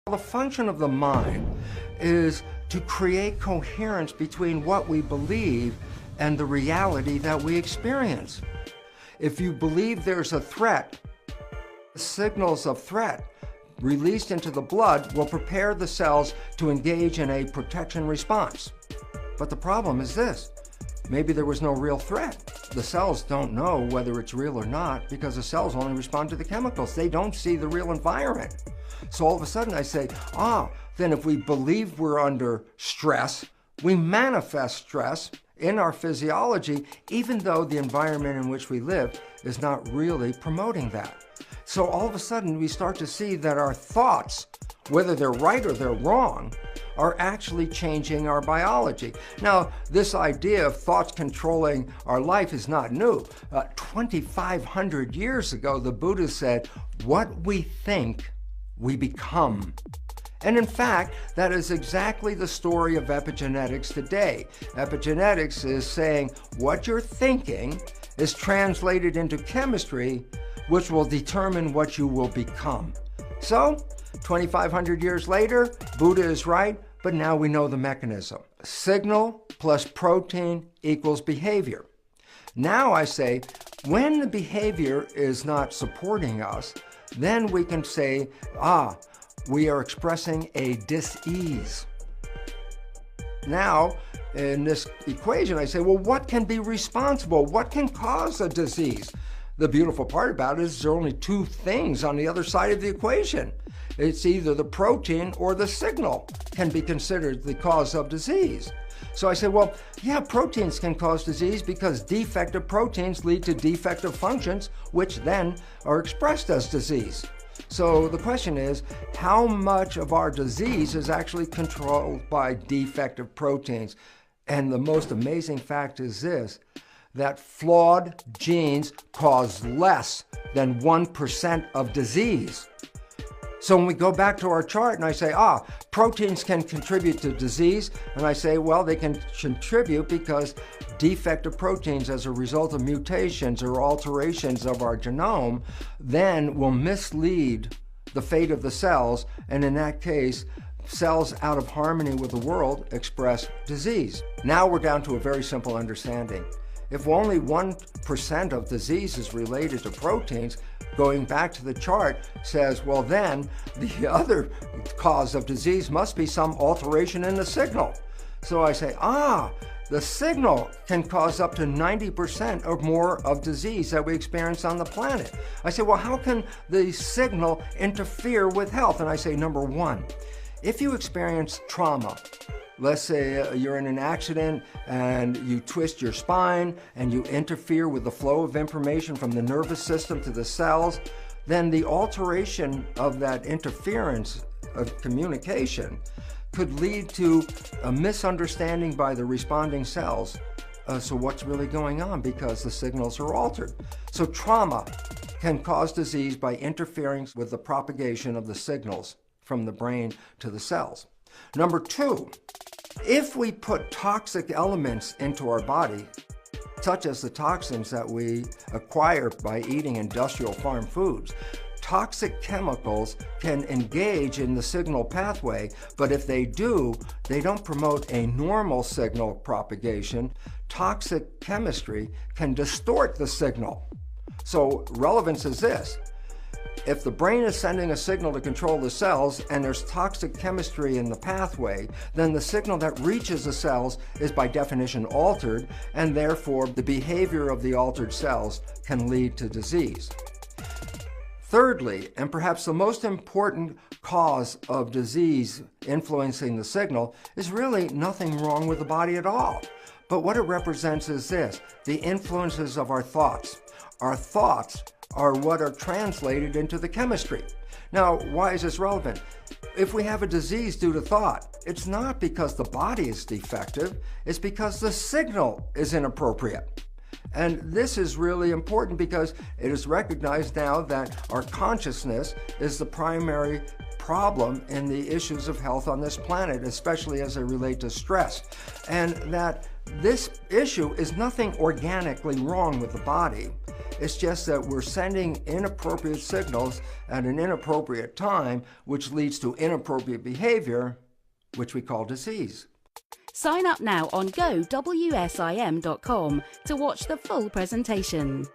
The function of the mind is to create coherence between what we believe and the reality that we experience. If you believe there's a threat, signals of threat released into the blood will prepare the cells to engage in a protection response. But the problem is this: maybe there was no real threat. The cells don't know whether it's real or not because the cells only respond to the chemicals. They don't see the real environment. So all of a sudden I say, then if we believe we're under stress, we manifest stress in our physiology, even though the environment in which we live is not really promoting that. So all of a sudden we start to see that our thoughts, whether they're right or they're wrong, are actually changing our biology. Now, this idea of thoughts controlling our life is not new. 2,500 years ago, the Buddha said, what we think, we become. And in fact, that is exactly the story of epigenetics today. Epigenetics is saying what you're thinking is translated into chemistry, which will determine what you will become. So, 2,500 years later, Buddha is right, but now we know the mechanism. Signal plus protein equals behavior. Now I say, when the behavior is not supporting us, then we can say, we are expressing a dis-ease. Now, in this equation, I say, well, what can be responsible? What can cause a disease? The beautiful part about it is there are only two things on the other side of the equation. It's either the protein or the signal can be considered the cause of disease. So I say, well, yeah, proteins can cause disease because defective proteins lead to defective functions, which then are expressed as disease. So the question is, how much of our disease is actually controlled by defective proteins? And the most amazing fact is this, that flawed genes cause less than 1% of disease. So when we go back to our chart and I say, proteins can contribute to disease, and I say, well, they can contribute because defective proteins as a result of mutations or alterations of our genome then will mislead the fate of the cells, and in that case, cells out of harmony with the world express disease. Now we're down to a very simple understanding. If only 1% of disease is related to proteins, going back to the chart says, well then, the other cause of disease must be some alteration in the signal. So I say, the signal can cause up to 90% or more of disease that we experience on the planet. I say, well, how can the signal interfere with health? And I say, number one, if you experience trauma, let's say you're in an accident and you twist your spine and you interfere with the flow of information from the nervous system to the cells, then the alteration of that interference of communication could lead to a misunderstanding by the responding cells. So what's really going on because the signals are altered? So trauma can cause disease by interfering with the propagation of the signals from the brain to the cells. Number two, if we put toxic elements into our body, such as the toxins that we acquire by eating industrial farm foods, toxic chemicals can engage in the signal pathway, but if they do, they don't promote a normal signal propagation. Toxic chemistry can distort the signal. So relevance is this. If the brain is sending a signal to control the cells and there's toxic chemistry in the pathway, then the signal that reaches the cells is by definition altered, and therefore the behavior of the altered cells can lead to disease. Thirdly, and perhaps the most important cause of disease influencing the signal, is really nothing wrong with the body at all. But what it represents is this, the influences of our thoughts. Our thoughts are what are translated into the chemistry. Now, why is this relevant? If we have a disease due to thought, it's not because the body is defective, it's because the signal is inappropriate. And this is really important because it is recognized now that our consciousness is the primary problem in the issues of health on this planet, especially as they relate to stress. And that this issue is nothing organically wrong with the body. It's just that we're sending inappropriate signals at an inappropriate time, which leads to inappropriate behavior, which we call disease. Sign up now on gowsim.com to watch the full presentation.